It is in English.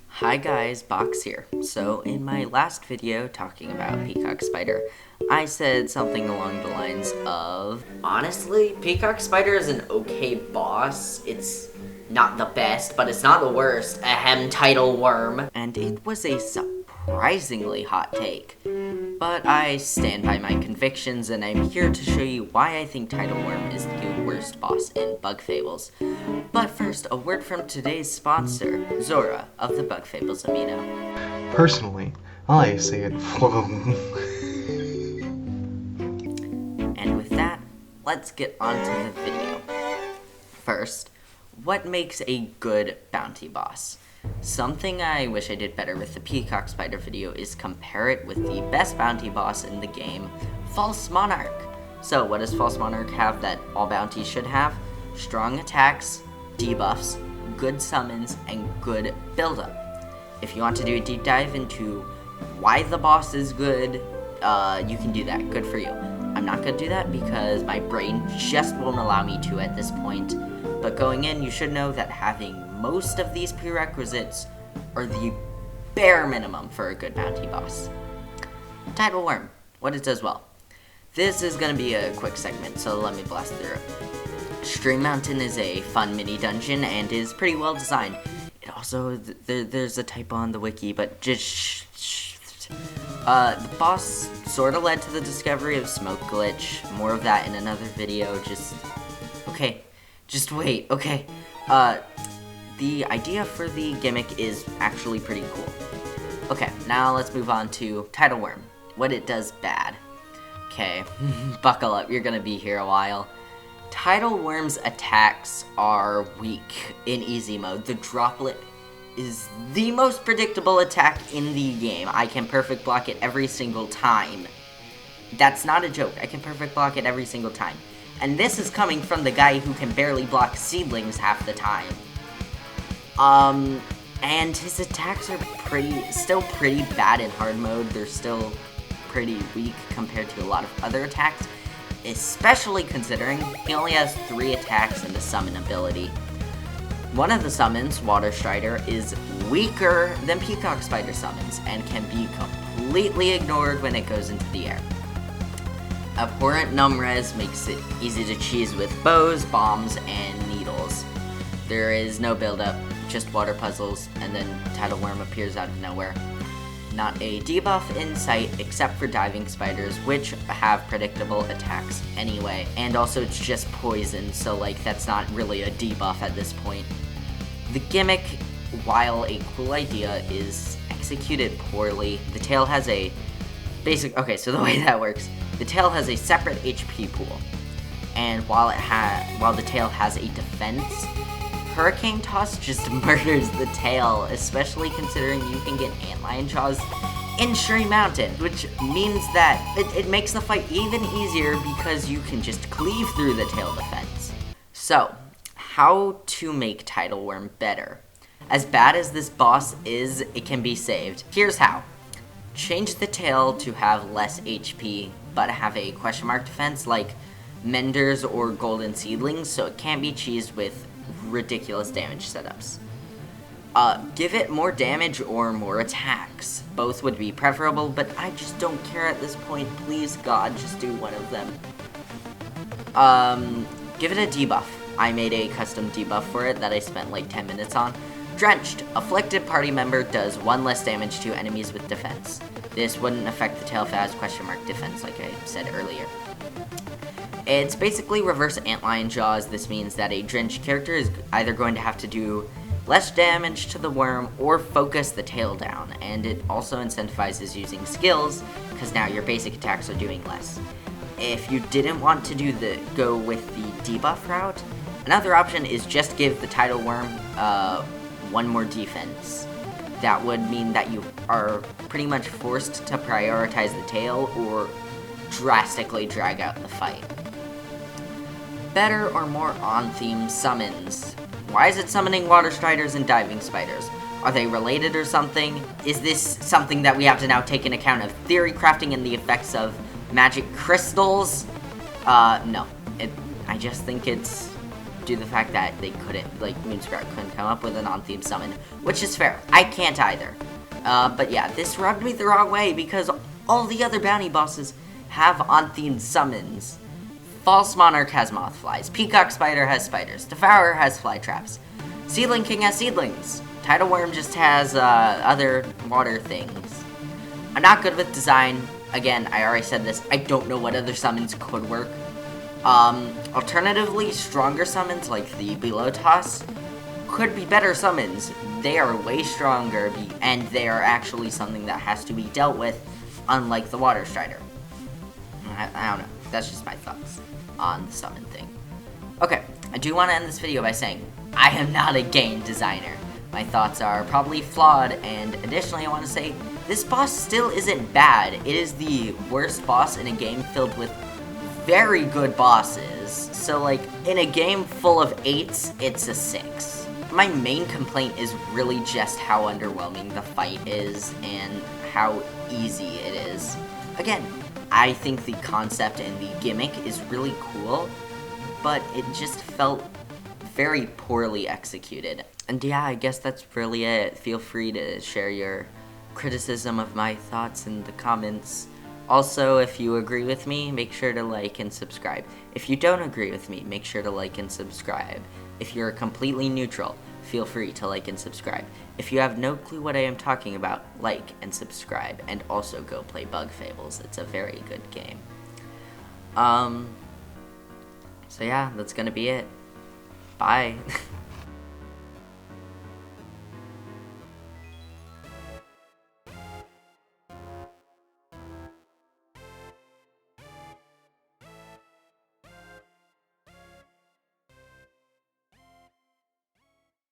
Hi guys, Box here. So in my last video talking about Peacock Spider, I said something along the lines of, honestly, Peacock Spider is an okay boss. It's not the best, but it's not the worst. Ahem, Tidal Wyrm. And it was a surprisingly hot take. But I stand by my convictions, and I'm here to show you why I think Tidal Wyrm is the worst boss in Bug Fables. But first, a word from today's sponsor, Zora of the Bug Fables Amino. Personally, I say it And with that, let's get on to the video. First, what makes a good bounty boss? Something I wish I did better with the Peacock Spider video is compare it with the best bounty boss in the game, False Monarch. So what does False Monarch have that all bounties should have? Strong attacks, debuffs, good summons, and good buildup. If you want to do a deep dive into why the boss is good, you can do that. Good for you. I'm not going to do that because my brain just won't allow me to at this point. But going in, you should know that having most of these prerequisites are the bare minimum for a good bounty boss. Tidal Wyrm, what it does well. This is going to be a quick segment, so let me blast through it. Stream Mountain is a fun mini dungeon and is pretty well designed. It also, there's a typo on the wiki, but just the boss sort of led to the discovery of Smoke Glitch. More of that in another video, just wait, okay. The idea for the gimmick is actually pretty cool. Okay, now let's move on to Tidal Wyrm, what it does bad. Okay, buckle up, you're gonna be here a while. Tidal Wyrm's attacks are weak in easy mode. The droplet is the most predictable attack in the game. I can perfect block it every single time. That's not a joke, I can perfect block it every single time. And this is coming from the guy who can barely block seedlings half the time. And his attacks are still pretty bad in hard mode. They're still pretty weak compared to a lot of other attacks, especially considering he only has 3 attacks and a summon ability. One of the summons, Water Strider, is weaker than Peacock Spider summons and can be completely ignored when it goes into the air. Abhorrent Numres makes it easy to cheese with bows, bombs, and needles. There is no build-up, just water puzzles, and then Tidal Wyrm appears out of nowhere. Not a debuff in sight except for diving spiders, which have predictable attacks anyway, and also it's just poison, so like that's not really a debuff at this point. The gimmick, while a cool idea, is executed poorly. The tail has a so the way that works, the tail has a separate HP pool, and while the tail has a defense, Hurricane Toss just murders the tail, especially considering you can get Antlion Jaws in Stream Mountain, which means that it makes the fight even easier because you can just cleave through the tail defense. So, how to make Tidal Wyrm better? As bad as this boss is, it can be saved. Here's how. Change the tail to have less HP, but have a question mark defense like Menders or Golden Seedlings, so it can't be cheesed with ridiculous damage setups. Give it more damage or more attacks. Both would be preferable, but I just don't care at this point. Please, God, just do one of them. Give it a debuff. I made a custom debuff for it that I spent like 10 minutes on. Drenched. Afflicted party member does 1 less damage to enemies with defense. This wouldn't affect the tail if it has question mark defense like I said earlier. It's basically reverse Antlion Jaws. This means that a drenched character is either going to have to do less damage to the worm or focus the tail down, and it also incentivizes using skills because now your basic attacks are doing less. If you didn't want to go with the debuff route, another option is just give the Tidal Wyrm 1 more defense. That would mean that you are pretty much forced to prioritize the tail or drastically drag out the fight. Better or more on-theme summons. Why is it summoning Water Striders and Diving Spiders? Are they related or something? Is this something that we have to now take into account of theory crafting and the effects of magic crystals? No. I just think it's due to the fact that they couldn't, like, Moonsprout couldn't come up with an on-theme summon, which is fair. I can't either. But yeah, this rubbed me the wrong way because all the other bounty bosses have on-theme summons. False Monarch has Mothflies, Peacock Spider has spiders, Devourer has fly traps, Seedling King has seedlings, Tidal Wyrm just has other water things. I'm not good with design. Again, I already said this, I don't know what other summons could work. Alternatively, stronger summons like the Below Toss could be better summons. They are way stronger, and they are actually something that has to be dealt with, unlike the Water Strider. I don't know. That's just my thoughts on the summon thing. Okay, I do want to end this video by saying, I am not a game designer. My thoughts are probably flawed, and additionally I want to say, this boss still isn't bad. It is the worst boss in a game filled with very good bosses. So, like, in a game full of 8s, it's a 6. My main complaint is really just how underwhelming the fight is and how easy it is. Again, I think the concept and the gimmick is really cool, but it just felt very poorly executed. And yeah, I guess that's really it. Feel free to share your criticism of my thoughts in the comments. Also, if you agree with me, make sure to like and subscribe. If you don't agree with me, make sure to like and subscribe. If you're completely neutral, feel free to like and subscribe. If you have no clue what I am talking about, like and subscribe, and also go play Bug Fables. It's a very good game. So yeah, that's gonna be it. Bye.